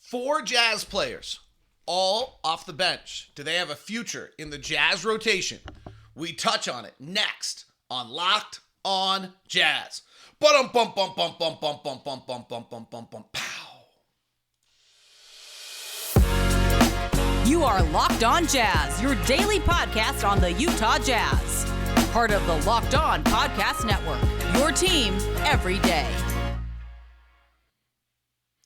4 Jazz players, all off the bench. Do they have a future in the Jazz rotation? We touch on it next on Locked On Jazz. Bum bum bum bum bum bum bum bum bum bum bum bum bum pow. You are Locked On Jazz, your daily podcast on the Utah Jazz. Part of the Locked On Podcast Network, your team every day.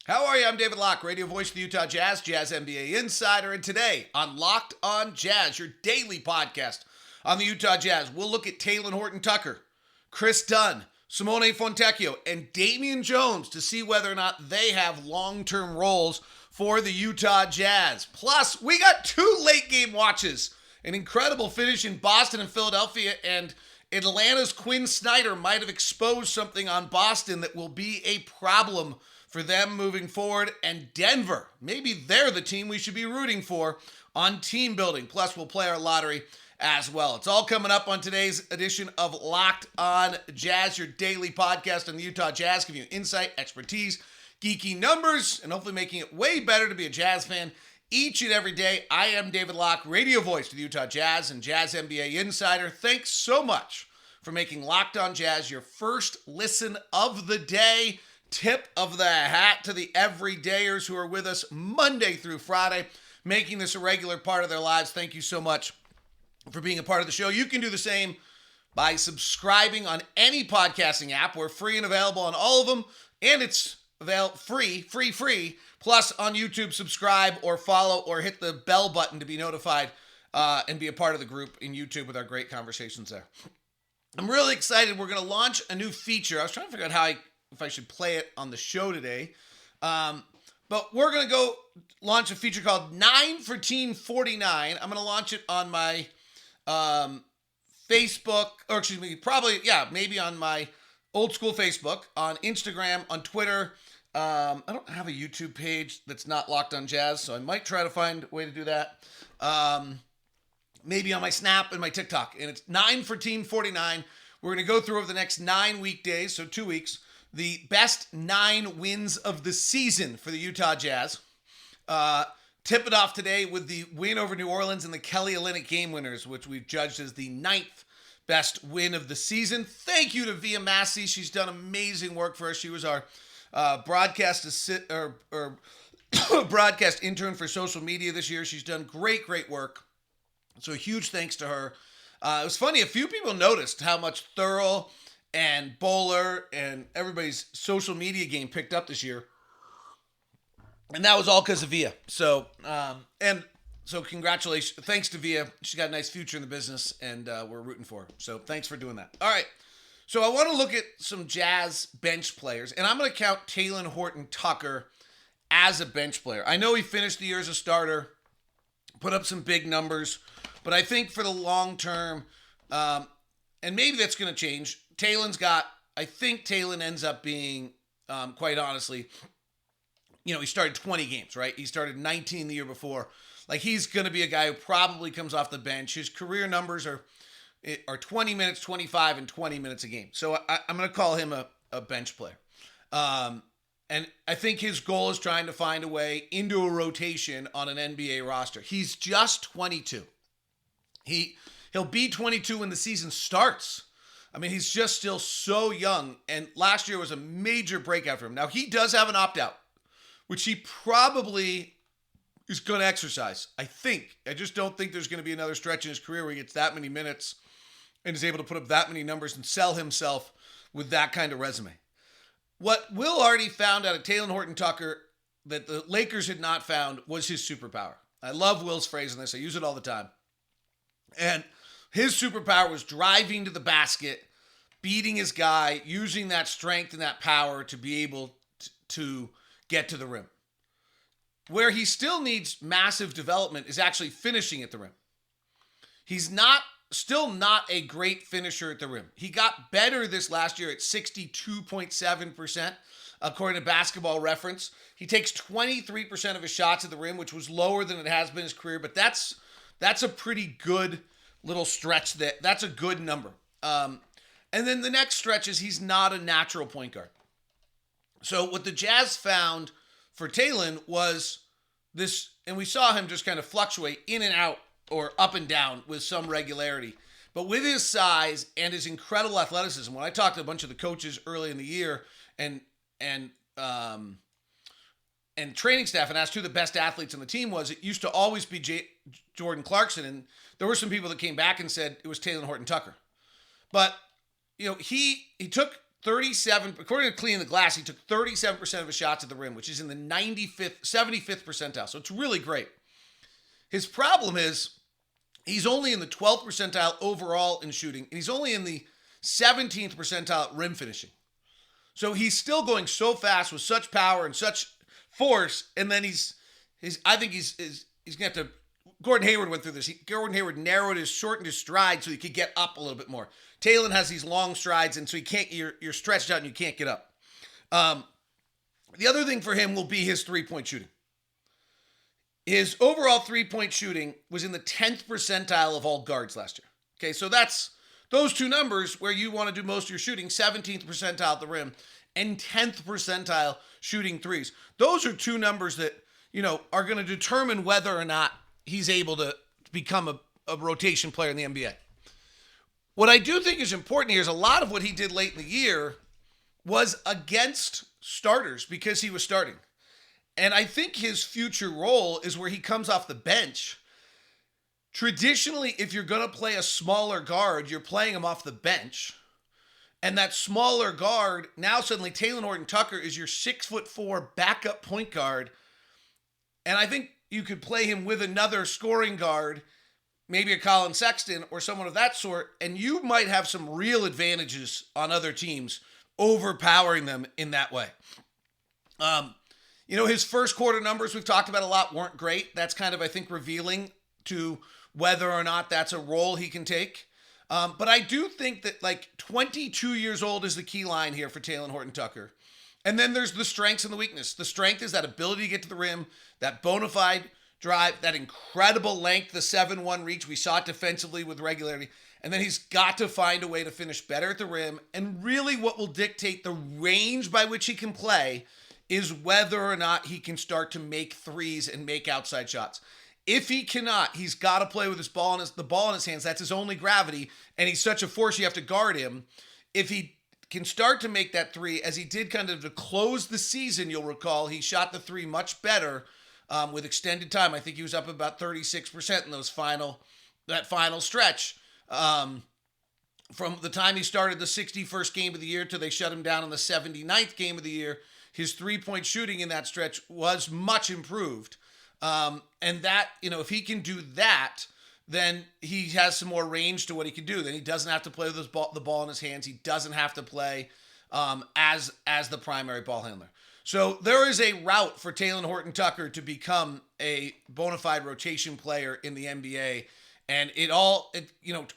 How are you? I'm David Locke, radio voice of the Utah Jazz, Jazz NBA insider, and today on Locked On Jazz, your daily podcast on the Utah Jazz, we'll look at Talen Horton Tucker, Kris Dunn, Simone Fontechhio, and Damian Jones to see whether or not they have long-term roles for the Utah Jazz. Plus, we got 2 late-game watches, an incredible finish in Boston and Philadelphia, and Atlanta's Quinn Snyder might have exposed something on Boston that will be a problem for them moving forward, and Denver, maybe they're the team we should be rooting for on team building. Plus, we'll play our lottery as well. It's all coming up on today's edition of Locked On Jazz, your daily podcast on the Utah Jazz, giving you insight, expertise, geeky numbers, and hopefully making it way better to be a Jazz fan each and every day. I am David Locke, radio voice to the Utah Jazz and Jazz NBA insider. Thanks so much for making Locked On Jazz your first listen of the day. Tip of the hat to the everydayers who are with us Monday through Friday, making this a regular part of their lives. Thank you so much for being a part of the show. You can do the same by subscribing on any podcasting app. We're free and available on all of them, and it's free. Plus on YouTube, subscribe or follow or hit the bell button to be notified and be a part of the group in YouTube with our great conversations there. I'm really excited. We're going to launch a new feature. I was trying to figure out if I should play it on the show today. But we're going to go launch a feature called 9 for Team 49. I'm going to launch it on my Facebook, or excuse me, maybe on my old school Facebook, on Instagram, on Twitter. I don't have a YouTube page that's not Locked On Jazz, so I might try to find a way to do that. Maybe on my Snap and my TikTok. And it's 9 for Team 49. We're going to go through over the next 9 weekdays, so 2 weeks, the best 9 wins of the season for the Utah Jazz. Tip it off today with the win over New Orleans and the Kelly Olynyk game winners, which we've judged as the 9th best win of the season. Thank you to Via Massey. She's done amazing work for us. She was our broadcast intern for social media this year. She's done great work. So a huge thanks to her. It was funny. A few people noticed how much Thurl and Bowler and everybody's social media game picked up this year. And that was all because of Via. So congratulations. Thanks to Via. She's got a nice future in the business, and we're rooting for her. So thanks for doing that. All right. So I want to look at some Jazz bench players, and I'm going to count Talen Horton Tucker as a bench player. I know he finished the year as a starter, put up some big numbers, but I think for the long term, and maybe that's going to change, I think Talen ends up being, quite honestly, he started 20 games, right? He started 19 the year before. Like, he's going to be a guy who probably comes off the bench. His career numbers are 20 minutes, 25, and 20 minutes a game. So I'm going to call him a bench player. And I think his goal is trying to find a way into a rotation on an NBA roster. He's just 22. He'll be 22 when the season starts. I mean, he's just still so young, and last year was a major breakout for him. Now, he does have an opt-out, which he probably is going to exercise, I think. I just don't think there's going to be another stretch in his career where he gets that many minutes and is able to put up that many numbers and sell himself with that kind of resume. What Will already found out of Talen Horton Tucker that the Lakers had not found was his superpower. I love Will's phrase on this. I use it all the time. And his superpower was driving to the basket, beating his guy, using that strength and that power to be able to get to the rim. Where he still needs massive development is actually finishing at the rim. He's still not a great finisher at the rim. He got better this last year at 62.7%, according to Basketball Reference. He takes 23% of his shots at the rim, which was lower than it has been in his career, but that's a pretty good little stretch. That's a good number. And then the next stretch is he's not a natural point guard. So what the Jazz found for Talen was this, and we saw him just kind of fluctuate in and out or up and down with some regularity. But with his size and his incredible athleticism, when I talked to a bunch of the coaches early in the year and training staff and asked who the best athletes on the team was, it used to always be Jordan Clarkson. And there were some people that came back and said it was Talen Horton Tucker. But, he took 37, according to Clean the Glass, he took 37% of his shots at the rim, which is in the 75th percentile. So it's really great. His problem is he's only in the 12th percentile overall in shooting, and he's only in the 17th percentile at rim finishing. So he's still going so fast with such power and such force, and then I think he's going to have to. Gordon Hayward went through this. Gordon Hayward shortened his stride so he could get up a little bit more. Talen has these long strides, and so you're stretched out and you can't get up. The other thing for him will be his three-point shooting. His overall three-point shooting was in the 10th percentile of all guards last year. Okay, so that's those two numbers where you want to do most of your shooting, 17th percentile at the rim and 10th percentile shooting threes. Those are two numbers that, are going to determine whether or not he's able to become a rotation player in the NBA. What I do think is important here is a lot of what he did late in the year was against starters because he was starting. And I think his future role is where he comes off the bench. Traditionally, if you're going to play a smaller guard, you're playing him off the bench. And that smaller guard, now suddenly Talen Horton Tucker is your 6'4" backup point guard. And I think you could play him with another scoring guard, maybe a Colin Sexton or someone of that sort, and you might have some real advantages on other teams, overpowering them in that way. His first quarter numbers we've talked about a lot weren't great. That's kind of, I think, revealing to whether or not that's a role he can take. But I do think that 22 years old is the key line here for Talen Horton Tucker. And then there's the strengths and the weakness. The strength is that ability to get to the rim, that bona fide drive, that incredible length, the 7-1 reach. We saw it defensively with regularity. And then he's got to find a way to finish better at the rim. And really what will dictate the range by which he can play is whether or not he can start to make threes and make outside shots. If he cannot, he's got to play with the ball in his hands. That's his only gravity. And he's such a force, you have to guard him. If he can start to make that three, as he did kind of to close the season, you'll recall, he shot the three much better with extended time. I think he was up about 36% in that final stretch. From the time he started the 61st game of the year till they shut him down in the 79th game of the year, his three-point shooting in that stretch was much improved. And that, if he can do that, then he has some more range to what he can do. Then he doesn't have to play with the ball in his hands. He doesn't have to play as the primary ball handler. So there is a route for Talen Horton Tucker to become a bona fide rotation player in the NBA. And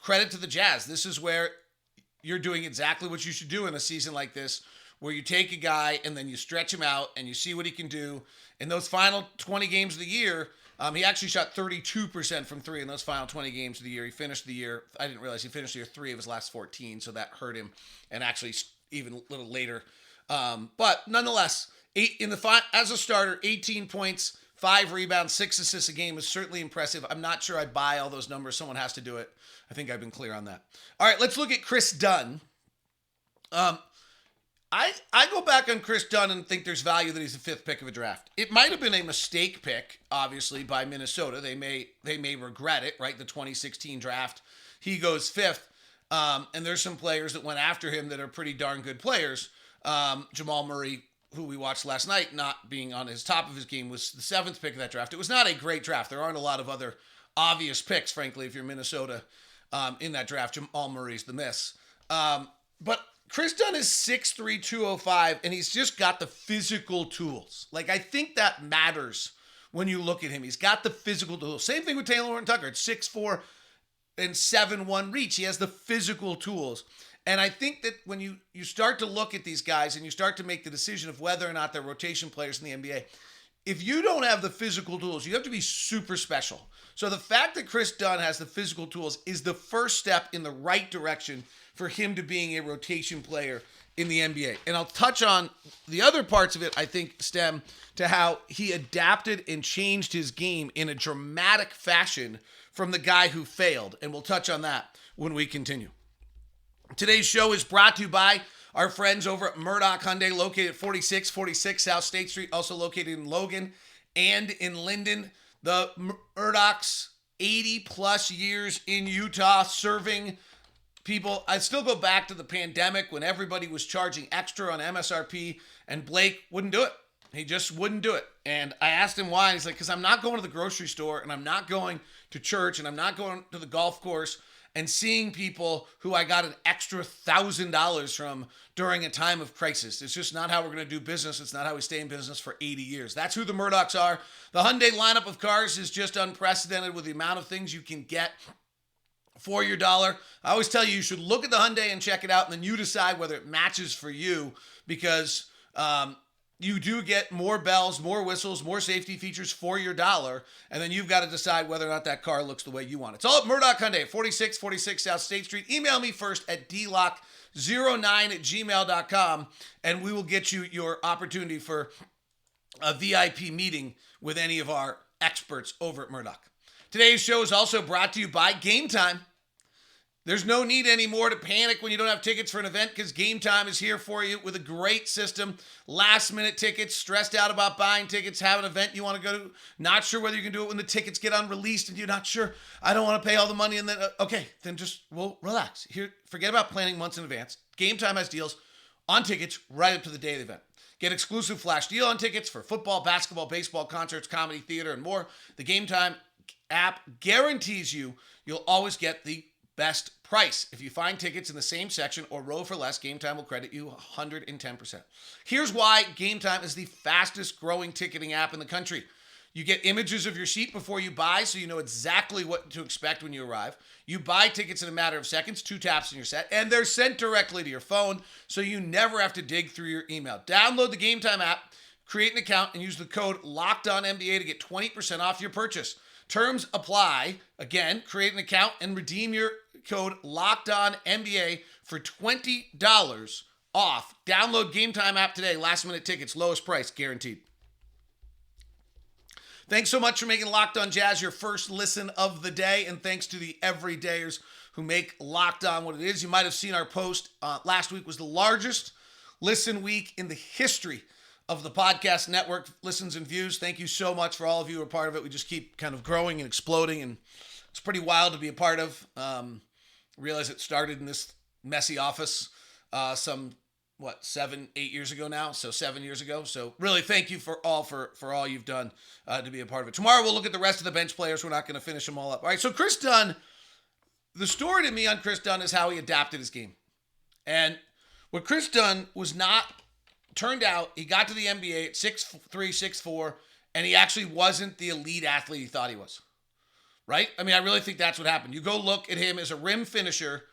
credit to the Jazz. This is where you're doing exactly what you should do in a season like this, where you take a guy and then you stretch him out and you see what he can do. In those final 20 games of the year, he actually shot 32% from three in those final 20 games of the year. He finished the year, I didn't realize he finished the year 3 of his last 14, so that hurt him, and actually even a little later. But nonetheless, as a starter, 18 points, 5 rebounds, 6 assists a game is certainly impressive. I'm not sure I buy all those numbers. Someone has to do it. I think I've been clear on that. All right, let's look at Kris Dunn. I go back on Kris Dunn and think there's value that he's the 5th pick of a draft. It might have been a mistake pick, obviously, by Minnesota. They may regret it, right? The 2016 draft, he goes 5th, and there's some players that went after him that are pretty darn good players. Jamal Murray, who we watched last night, not being on his top of his game, was the 7th pick of that draft. It was not a great draft. There aren't a lot of other obvious picks, frankly, if you're Minnesota in that draft. Jamal Murray's the miss. But Kris Dunn is 6'3", 205, and he's just got the physical tools. I think that matters when you look at him. He's got the physical tools. Same thing with Talen Horton Tucker. It's 6'4" and 7'1" reach. He has the physical tools. And I think that when you start to look at these guys and you start to make the decision of whether or not they're rotation players in the NBA, if you don't have the physical tools, you have to be super special. So the fact that Kris Dunn has the physical tools is the first step in the right direction for him to being a rotation player in the NBA. And I'll touch on the other parts of it, I think, stem to how he adapted and changed his game in a dramatic fashion from the guy who failed. And we'll touch on that when we continue. Today's show is brought to you by our friends over at Murdoch Hyundai, located at 4646 South State Street, also located in Logan and in Linden. The Murdochs, 80 plus years in Utah, serving people. I still go back to the pandemic when everybody was charging extra on MSRP, and Blake wouldn't do it. He just wouldn't do it. And I asked him why. He's like, because I'm not going to the grocery store, and I'm not going to church, and I'm not going to the golf course and seeing people who I got an extra $1,000 from during a time of crisis. It's just not how we're going to do business. It's not how we stay in business for 80 years. That's who the Murdochs are. The Hyundai lineup of cars is just unprecedented with the amount of things you can get for your dollar. I always tell you should look at the Hyundai and check it out, and then you decide whether it matches for you, because you do get more bells, more whistles, more safety features for your dollar, and then you've got to decide whether or not that car looks the way you want it. It's all at Murdoch Hyundai, 4646 South State Street. Email me first at dlock09@gmail.com, and we will get you your opportunity for a VIP meeting with any of our experts over at Murdoch. Today's show is also brought to you by Game Time. There's no need anymore to panic when you don't have tickets for an event, because Game Time is here for you with a great system. Last-minute tickets, stressed out about buying tickets, have an event you want to go to, not sure whether you can do it when the tickets get unreleased, and you're not sure, I don't want to pay all the money, and then, okay, then just, well, relax. Here, forget about planning months in advance. Game Time has deals on tickets right up to the day of the event. Get exclusive flash deal on tickets for football, basketball, baseball, concerts, comedy, theater, and more. The Game Time app guarantees you'll always get the best price. If you find tickets in the same section or row for less, Game Time will credit you 110%. Here's why Game Time is the fastest growing ticketing app in the country. You get images of your seat before you buy, so you know exactly what to expect when you arrive. You buy tickets in a matter of seconds, 2 taps and you're set, and they're sent directly to your phone, so you never have to dig through your email. Download the Game Time app, create an account, and use the code LOCKEDONNBA to get 20% off your purchase. Terms apply. Again, create an account and redeem your code LOCKEDONNBA for $20 off. Download Game Time app today. Last minute tickets, lowest price guaranteed. Thanks so much for making Locked On Jazz your first listen of the day, and thanks to the everydayers who make Locked On what it is. You might have seen our post. Last week was the largest listen week in the history of the podcast network, listens and views. Thank you so much for all of you who are part of it. We just keep kind of growing and exploding, and it's pretty wild to be a part of. Realize it started in this messy office 7-8 years ago now, so 7 years ago. So really thank you for all you've done to be a part of it. Tomorrow we'll look at the rest of the bench players. We're not going to finish them all up. All right, so Kris Dunn, the story to me on Kris Dunn is how he adapted his game. And what Kris Dunn was not, turned out, he got to the NBA at 6'3", 6'4", and he actually wasn't the elite athlete he thought he was. Right? I mean, I really think that's what happened. You go look at him as a rim finisher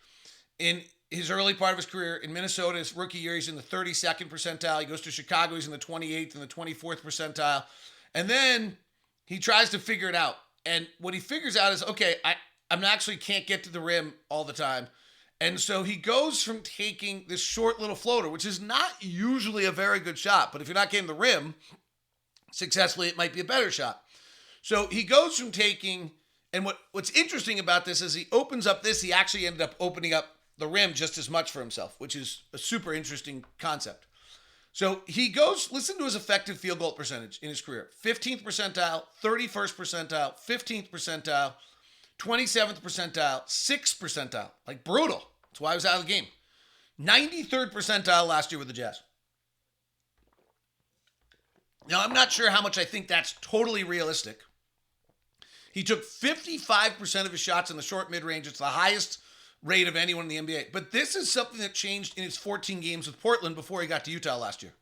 in his early part of his career. In Minnesota, his rookie year, he's in the 32nd percentile. He goes to Chicago, he's in the 28th and the 24th percentile. And then he tries to figure it out. And what he figures out is, okay, I'm actually can't get to the rim all the time. And so he goes from taking this short little floater, which is not usually a very good shot, but if you're not getting the rim successfully, it might be a better shot. So he goes from taking, and what's interesting about this is he opens up this, he actually ended up opening up the rim just as much for himself, which is a super interesting concept. So he goes, listen to his effective field goal percentage in his career. 15th percentile, 31st percentile, 15th percentile, 27th percentile, 6th percentile. Like brutal. That's why I was out of the game. 93rd percentile last year with the Jazz. Now, I'm not sure how much I think that's totally realistic. He took 55% of his shots in the short mid-range. It's the highest rate of anyone in the NBA. But this is something that changed in his 14 games with Portland before he got to Utah last year.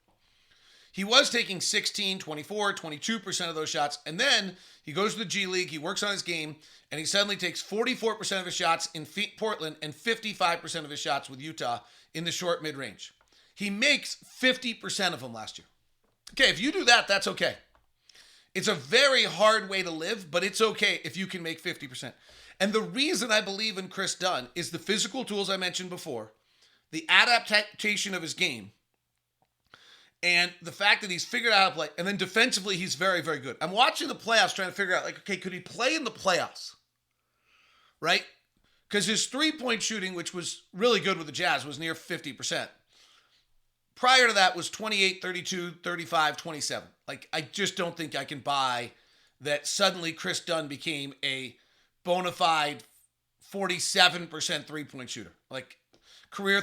He was taking 16, 24, 22% of those shots. And then he goes to the G League, he works on his game, and he suddenly takes 44% of his shots in Portland and 55% of his shots with Utah in the short mid-range. He makes 50% of them last year. Okay, if you do that, that's okay. It's a very hard way to live, but it's okay if you can make 50%. And the reason I believe in Kris Dunn is the physical tools I mentioned before, the adaptation of his game, and the fact that he's figured out how to play, and then defensively, he's very, very good. I'm watching the playoffs trying to figure out, like, okay, could he play in the playoffs? Right? Because his three-point shooting, which was really good with the Jazz, was near 50%. Prior to that was 28, 32, 35, 27. Like, I just don't think I can buy that suddenly Kris Dunn became a bona fide 47% three-point shooter. Like, career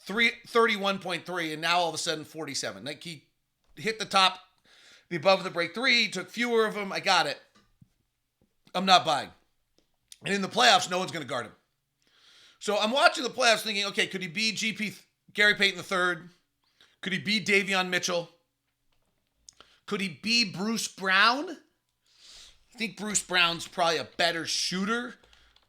31.3, and now all of a sudden 47. Like, he hit the above the break three, took fewer of them. I got it. I'm not buying. And in the playoffs, no one's going to guard him. So I'm watching the playoffs thinking, okay, could he be Gary Payton III? Could he be Davion Mitchell? Could he be Bruce Brown? I think Bruce Brown's probably a better shooter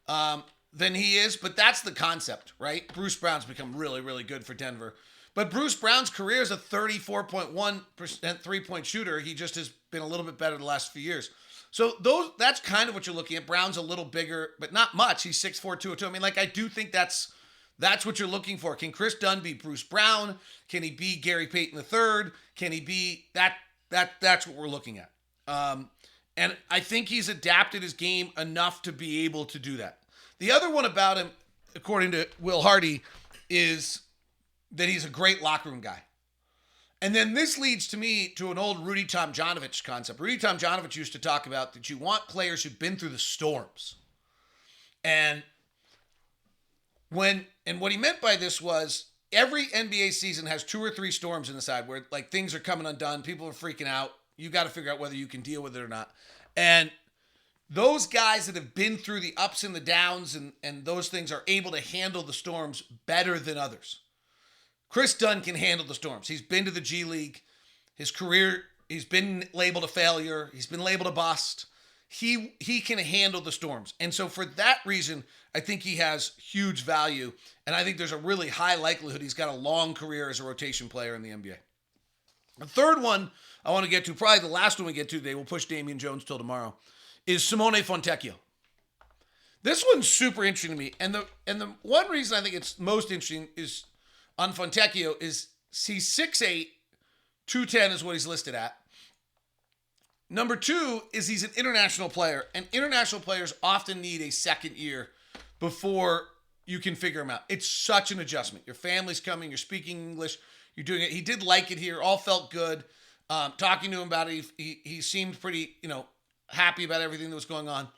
than he is, but that's the concept, right? Bruce Brown's become really, really good for Denver. But Bruce Brown's career is a 34.1% three-point shooter. He just has been a little bit better the last few years. So that's kind of what you're looking at. Brown's a little bigger, but not much. He's 6'4", 202. I mean, like, I do think that's what you're looking for. Can Kris Dunn be Bruce Brown? Can he be Gary Payton III? Can he be that? That's what we're looking at. And I think he's adapted his game enough to be able to do that. The other one about him, according to Will Hardy, is that he's a great locker room guy. And then this leads to me to an old Rudy Tomjanovich concept. Rudy Tomjanovich used to talk about that you want players who've been through the storms. And what he meant by this was every NBA season has 2 or 3 storms in the side where, like, things are coming undone, people are freaking out. You got to figure out whether you can deal with it or not. And those guys that have been through the ups and the downs and those things are able to handle the storms better than others. Kris Dunn can handle the storms. He's been to the G League. His career, he's been labeled a failure. He's been labeled a bust. He can handle the storms. And so for that reason, I think he has huge value. And I think there's a really high likelihood he's got a long career as a rotation player in the NBA. The third one I want to get to, probably the last one we get to today, we'll push Damian Jones till tomorrow, is Simone Fontecchio. This one's super interesting to me. And the one reason I think it's most interesting is on Fontecchio is he's 6'8", 210 is what he's listed at. Number 2 is he's an international player, and international players often need a second year before you can figure him out. It's such an adjustment. Your family's coming, you're speaking English, you're doing it. He did like it here, all felt good. Talking to him about it, he seemed pretty, happy about everything that was going on.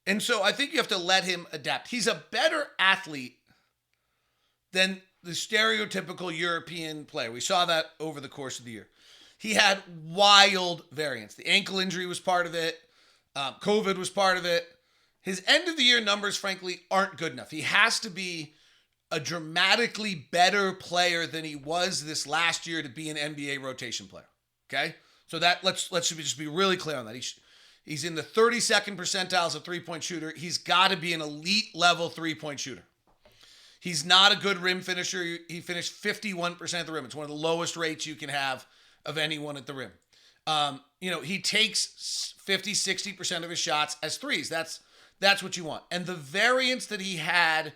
And so I think you have to let him adapt. He's a better athlete than the stereotypical European player. We saw that over the course of the year. He had wild variance. The ankle injury was part of it. COVID was part of it. His end of the year numbers, frankly, aren't good enough. He has to be a dramatically better player than he was this last year to be an NBA rotation player. Okay? So that let's just be really clear on that. He's in the 32nd percentiles of three-point shooter. He's got to be an elite level three-point shooter. He's not a good rim finisher. He finished 51% at the rim. It's one of the lowest rates you can have of anyone at the rim. He takes 50, 60% of his shots as threes. That's what you want. And the variance that he had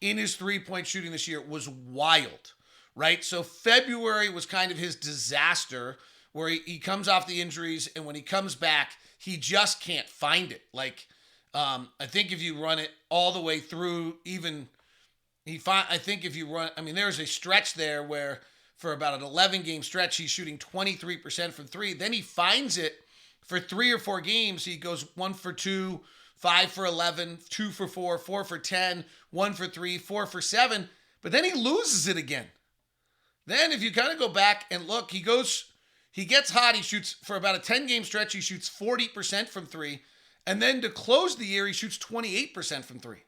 in his three-point shooting this year was wild, right? So February was kind of his disaster where he comes off the injuries, and when he comes back, he just can't find it. Like, I think if you run it all the way through, there's a stretch there where for about an 11-game stretch, he's shooting 23% from three. Then he finds it for 3 or 4 games. He goes 1 for 2, 5 for 11, 2 for 4, 4 for 10, 1 for 3, 4 for 7. But then he loses it again. Then if you kind of go back and look, he gets hot. He shoots for about a 10-game stretch. He shoots 40% from three. And then to close the year, he shoots 28% from three.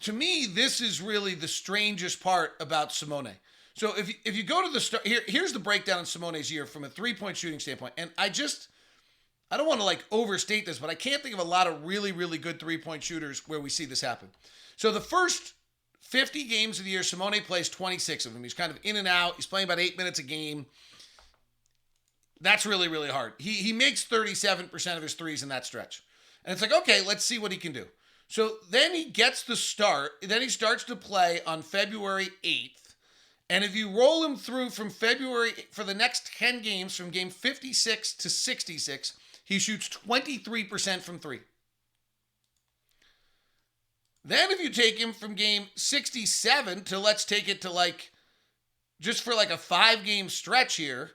To me, this is really the strangest part about Simone. So if you go to the start, here's the breakdown in Simone's year from a three-point shooting standpoint. And I don't want to overstate this, but I can't think of a lot of really, really good three-point shooters where we see this happen. So the first 50 games of the year, Simone plays 26 of them. He's kind of in and out. He's playing about 8 minutes a game. That's really, really hard. He makes 37% of his threes in that stretch. And it's like, okay, let's see what he can do. So then he gets the start. Then he starts to play on February 8th. And if you roll him through from February for the next 10 games, from game 56 to 66, he shoots 23% from three. Then if you take him from game 67 to, let's take it to just for a 5-game stretch here,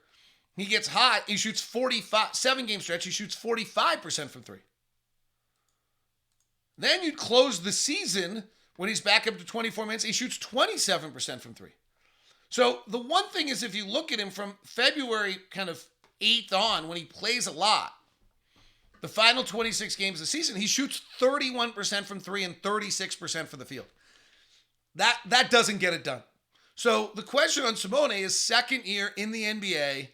he gets hot. He shoots 7-game stretch. He shoots 45% from three. Then you close the season when he's back up to 24 minutes. He shoots 27% from three. So the one thing is, if you look at him from February kind of 8th on, when he plays a lot, the final 26 games of the season, he shoots 31% from three and 36% for the field. That doesn't get it done. So the question on Simone is, second year in the NBA,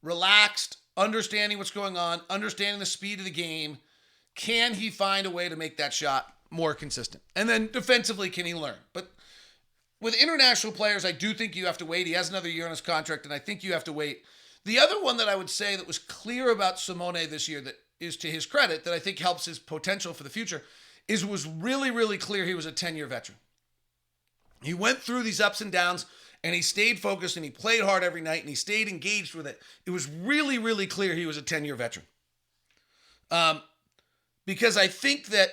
relaxed, understanding what's going on, understanding the speed of the game. Can he find a way to make that shot more consistent? And then defensively, can he learn? But with international players, I do think you have to wait. He has another year on his contract, and I think you have to wait. The other one that I would say that was clear about Simone this year, that is to his credit, that I think helps his potential for the future, is was really, really clear he was a 10-year veteran. He went through these ups and downs, and he stayed focused, and he played hard every night, and he stayed engaged with it. It was really, really clear he was a 10-year veteran. Because I think that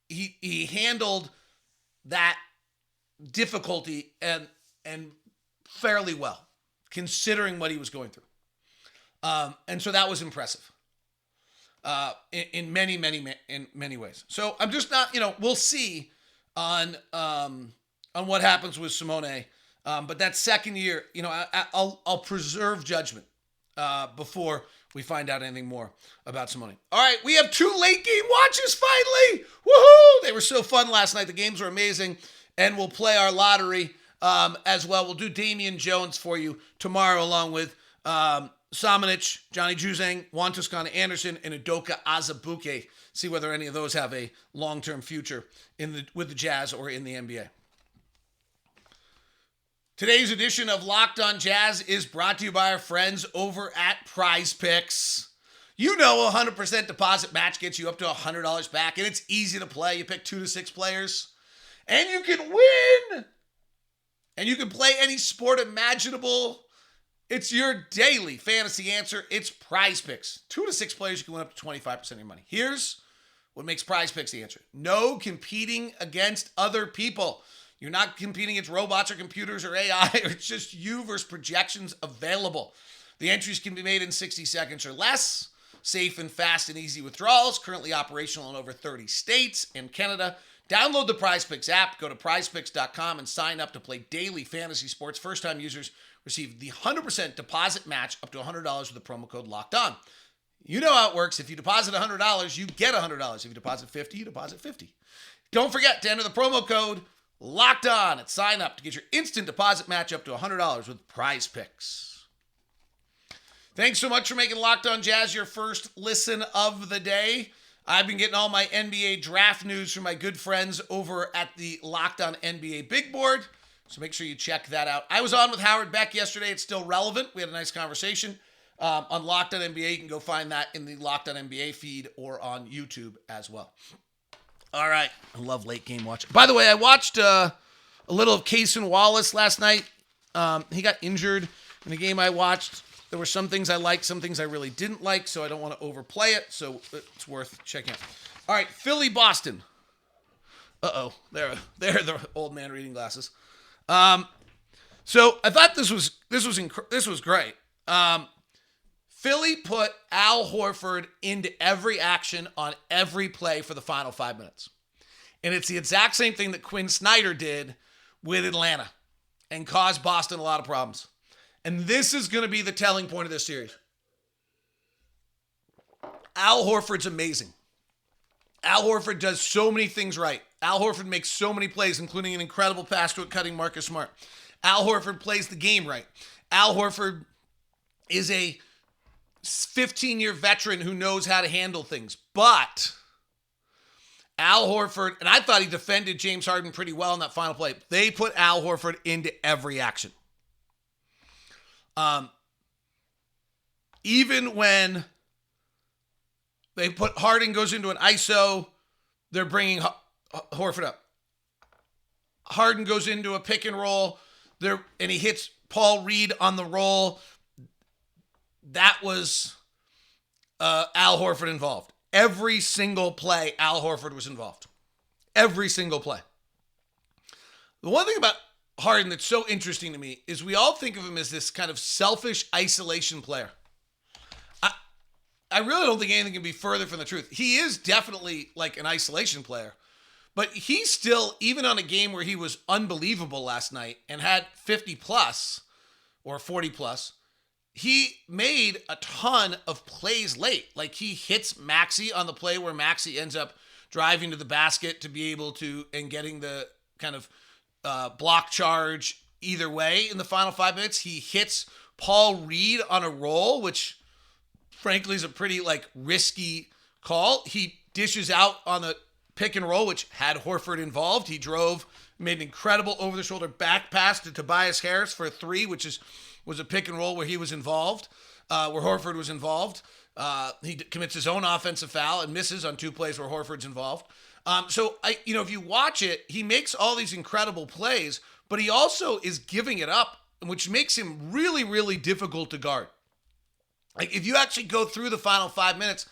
he handled that difficulty and fairly well, considering what he was going through. And so that was impressive in many ways. So I'm just not, we'll see on what happens with Simone. But that second year, I'll preserve judgment before we find out anything more about Simone. All right, we have 2 late game watches finally. Woohoo! They were so fun last night. The games were amazing. And we'll play our lottery as well. We'll do Damian Jones for you tomorrow, along with Samanic, Johnny Juzang, Juan Toscano Anderson, and Udoka Azubuike. See whether any of those have a long-term future with the Jazz or in the NBA. Today's edition of Locked On Jazz is brought to you by our friends over at Prize Picks. You know, a 100% deposit match gets you up to $100 back, and it's easy to play. You pick 2 to 6 players, and you can win. And you can play any sport imaginable. It's your daily fantasy answer. It's Prize Picks. 2 to 6 players, you can win up to 25% of your money. Here's what makes Prize Picks the answer. No competing against other people. You're not competing against robots or computers or AI. It's just you versus projections available. The entries can be made in 60 seconds or less. Safe and fast and easy withdrawals. Currently operational in over 30 states and Canada. Download the PrizePicks app. Go to prizepicks.com and sign up to play daily fantasy sports. First-time users receive the 100% deposit match up to $100 with the promo code LOCKEDON. You know how it works. If you deposit $100, you get $100. If you deposit $50, you deposit $50. Don't forget to enter the promo code Locked On at sign up to get your instant deposit match up to $100 with Prize Picks. Thanks so much for making Locked On Jazz your first listen of the day. I've been getting all my NBA draft news from my good friends over at the Locked On NBA Big Board, so make sure you check that out. I was on with Howard Beck yesterday. It's still relevant. We had a nice conversation on Locked On NBA. You can go find that in the Locked On NBA feed or on YouTube as well. All right. I love late game watching. By the way, I watched a little of Cason Wallace last night. He got injured in the game I watched. There were some things I liked, some things I really didn't like, so I don't want to overplay it, so it's worth checking out. All right, Philly-Boston. Uh-oh. There the old man reading glasses. So I thought this was great. Philly put Al Horford into every action on every play for the final 5 minutes. And it's the exact same thing that Quinn Snyder did with Atlanta and caused Boston a lot of problems. And this is going to be the telling point of this series. Al Horford's amazing. Al Horford does so many things right. Al Horford makes so many plays, including an incredible pass to a cutting Marcus Smart. Al Horford plays the game right. Al Horford is a 15-year veteran who knows how to handle things. But Al Horford, and I thought he defended James Harden pretty well in that final play. They put Al Horford into every action. Even when they put Harden goes into an ISO, they're bringing Horford up. Harden goes into a pick and roll there, and he hits Paul Reed on the roll. That was Al Horford involved. Every single play, Al Horford was involved. Every single play. The one thing about Harden that's so interesting to me is we all think of him as this kind of selfish isolation player. I really don't think anything can be further from the truth. He is definitely like an isolation player, but he still, even on a game where he was unbelievable last night and had 50 plus or 40 plus, he made a ton of plays late. Like he hits Maxey on the play where Maxey ends up driving to the basket to be able to, and getting the kind of block charge either way in the final 5 minutes. He hits Paul Reed on a roll, which frankly is a pretty like risky call. He dishes out on the pick and roll, which had Horford involved. He drove, made an incredible over the shoulder back pass to Tobias Harris for a 3, which was a pick and roll where he was involved, where Horford was involved. He commits his own offensive foul and misses on 2 plays where Horford's involved. So if you watch it, he makes all these incredible plays, but he also is giving it up, which makes him really, really difficult to guard. Like if you actually go through the final 5 minutes,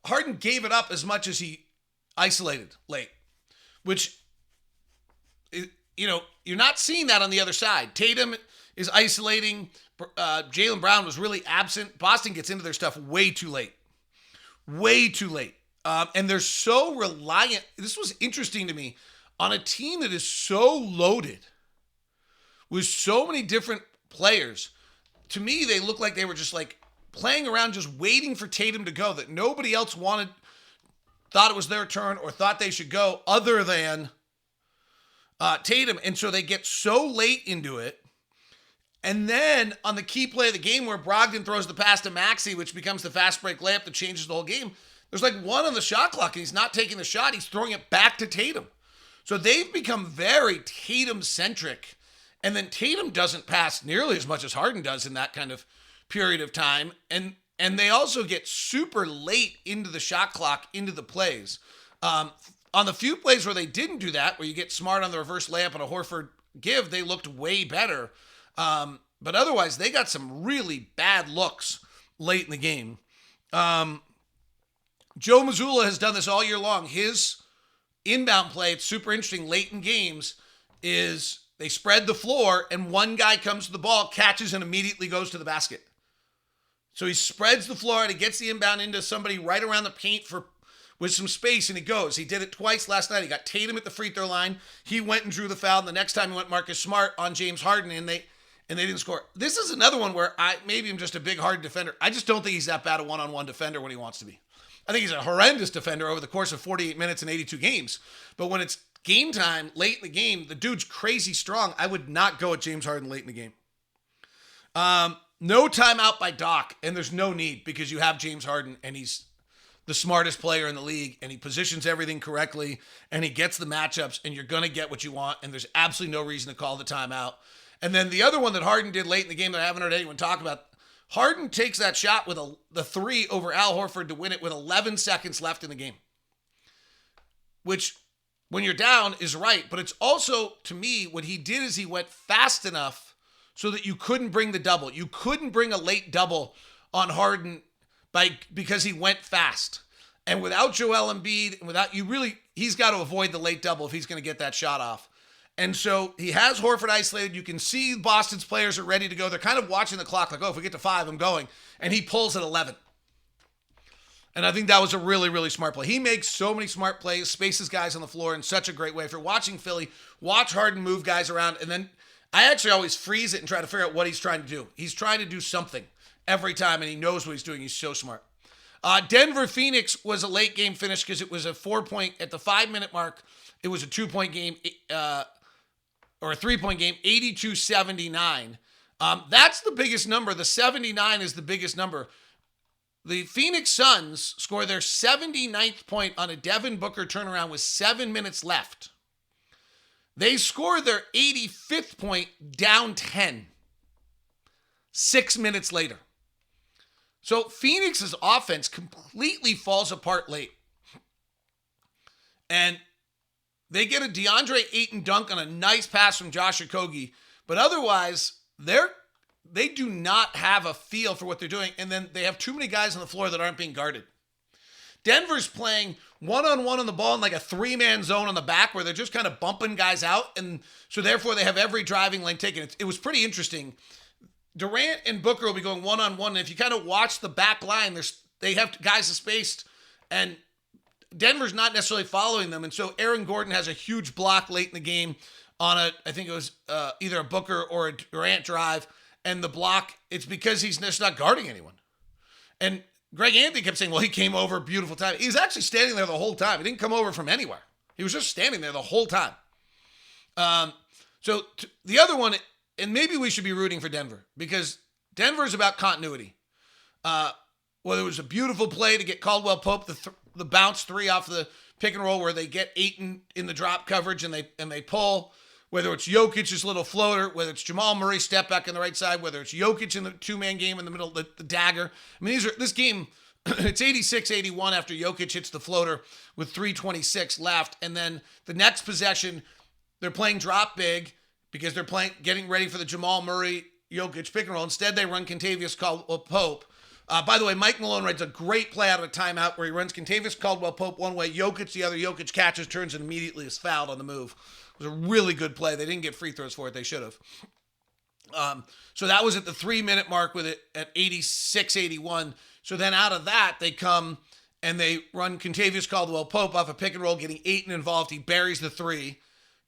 Harden gave it up as much as he isolated late, which, you're not seeing that on the other side. Tatum is isolating. Jaylen Brown was really absent. Boston gets into their stuff way too late. Way too late. And they're so reliant. This was interesting to me on a team that is so loaded with so many different players. To me, they look like they were just like playing around, just waiting for Tatum to go, that nobody else thought it was their turn or thought they should go other than Tatum. And so they get so late into it. And then on the key play of the game where Brogdon throws the pass to Maxey, which becomes the fast break layup that changes the whole game, there's like 1 on the shot clock and he's not taking the shot. He's throwing it back to Tatum. So they've become very Tatum-centric. And then Tatum doesn't pass nearly as much as Harden does in that kind of period of time. And they also get super late into the shot clock, into the plays. On the few plays where they didn't do that, where you get Smart on the reverse layup and a Horford give, they looked way better. But otherwise, they got some really bad looks late in the game. Joe Mazzulla has done this all year long. His inbound play, it's super interesting, late in games, is they spread the floor and one guy comes to the ball, catches, and immediately goes to the basket. So he spreads the floor and he gets the inbound into somebody right around the paint with some space, and he goes. He did it twice last night. He got Tatum at the free throw line. He went and drew the foul. And the next time he went Marcus Smart on James Harden, and they didn't score. This is another one where maybe I'm just a big Harden defender. I just don't think he's that bad a one-on-one defender when he wants to be. I think he's a horrendous defender over the course of 48 minutes and 82 games. But when it's game time, late in the game, the dude's crazy strong. I would not go at James Harden late in the game. No timeout by Doc, and there's no need because you have James Harden, and he's the smartest player in the league, and he positions everything correctly, and he gets the matchups, and you're going to get what you want, and there's absolutely no reason to call the timeout. And then the other one that Harden did late in the game that I haven't heard anyone talk about, Harden takes that shot with the 3 over Al Horford to win it with 11 seconds left in the game. Which, when you're down, is right. But it's also, to me, what he did is he went fast enough so that you couldn't bring the double. You couldn't bring a late double on Harden because he went fast. And without Joel Embiid, and he's got to avoid the late double if he's going to get that shot off. And so he has Horford isolated. You can see Boston's players are ready to go. They're kind of watching the clock like, if we get to 5, I'm going. And he pulls at 11. And I think that was a really, really smart play. He makes so many smart plays, spaces guys on the floor in such a great way. If you're watching Philly, watch Harden move guys around. And then I actually always freeze it and try to figure out what he's trying to do. He's trying to do something every time, and he knows what he's doing. He's so smart. Denver-Phoenix was a late game finish because it was a 4-point at the 5-minute mark. It was a 2-point game, or a 3-point game, 82-79. That's the biggest number. The 79 is the biggest number. The Phoenix Suns score their 79th point on a Devin Booker turnaround with 7 minutes left. They score their 85th point down 10, 6 minutes later. So Phoenix's offense completely falls apart late. And they get a DeAndre Ayton dunk on a nice pass from Josh Okogie. But otherwise, they do not have a feel for what they're doing. And then they have too many guys on the floor that aren't being guarded. Denver's playing one-on-one on the ball in like a three-man zone on the back where they're just kind of bumping guys out. And so therefore they have every driving lane taken. It was pretty interesting. Durant and Booker will be going one-on-one. And if you kind of watch the back line, they have guys spaced. And Denver's not necessarily following them. And so Aaron Gordon has a huge block late in the game on I think it was either a Booker or a Durant drive. And the block, it's because he's just not guarding anyone. And Greg Anthony kept saying, well, he came over, beautiful time. He was actually standing there the whole time. He didn't come over from anywhere. He was just standing there the whole time. So the other one, and maybe we should be rooting for Denver because Denver is about continuity. Whether it was a beautiful play to get Caldwell Pope, the bounce three off the pick and roll where they get Ayton in the drop coverage and they pull, whether it's Jokic's little floater, whether it's Jamal Murray step back on the right side, whether it's Jokic in the two-man game in the middle, the dagger. I mean, this game, it's 86-81 after Jokic hits the floater with 3:26 left. And then the next possession, they're playing drop big because they're getting ready for the Jamal Murray Jokic pick and roll. Instead, they run Kentavious Caldwell Pope. By the way, Mike Malone writes a great play out of a timeout where he runs Kentavious Caldwell Pope one way, Jokic the other. Jokic catches, turns, and immediately is fouled on the move. It was a really good play. They didn't get free throws for it. They should have. So that was at the 3-minute mark with it at 86-81. So then out of that, they come and they run Kentavious Caldwell Pope off a pick and roll, getting Ayton involved. He buries the three.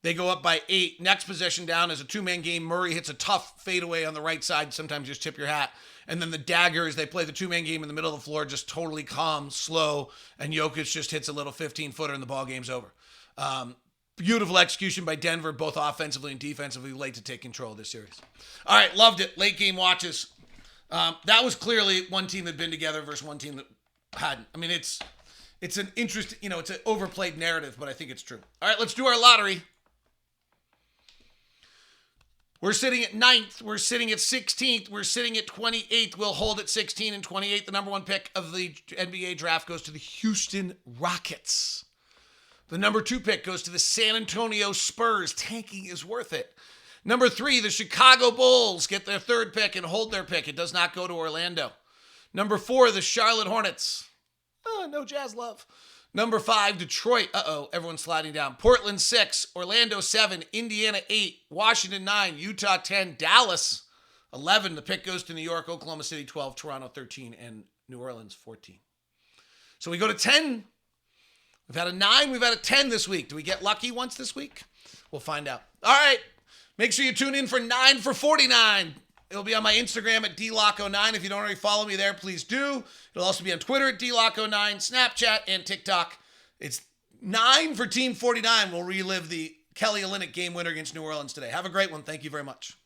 They go up by 8. Next possession down is a two-man game. Murray hits a tough fadeaway on the right side. Sometimes you just tip your hat. And then the dagger is they play the two-man game in the middle of the floor, just totally calm, slow, and Jokic just hits a little 15-footer and the ball game's over. Beautiful execution by Denver, both offensively and defensively, late to take control of this series. All right, loved it. Late game watches. That was clearly one team that had been together versus one team that hadn't. I mean, it's an interesting, it's an overplayed narrative, but I think it's true. All right, let's do our lottery. We're sitting at 9th. We're sitting at 16th. We're sitting at 28th. We'll hold at 16 and 28. The number one pick of the NBA draft goes to the Houston Rockets. The number 2 pick goes to the San Antonio Spurs. Tanking is worth it. Number 3, the Chicago Bulls get their 3rd pick and hold their pick. It does not go to Orlando. Number 4, the Charlotte Hornets. No Jazz love. Number 5, Detroit. Everyone's sliding down. Portland 6, Orlando 7, Indiana 8, Washington 9, Utah 10, Dallas 11. The pick goes to New York, Oklahoma City 12, Toronto 13, and New Orleans 14. So we go to 10. We've had a 9, we've had a 10 this week. Do we get lucky once this week? We'll find out. All right. Make sure you tune in for 9 for 49. It'll be on my Instagram at DLock09. If you don't already follow me there, please do. It'll also be on Twitter at DLock09, Snapchat, and TikTok. It's 9 for Team 49. We'll relive the Kelly Olynyk game winner against New Orleans today. Have a great one. Thank you very much.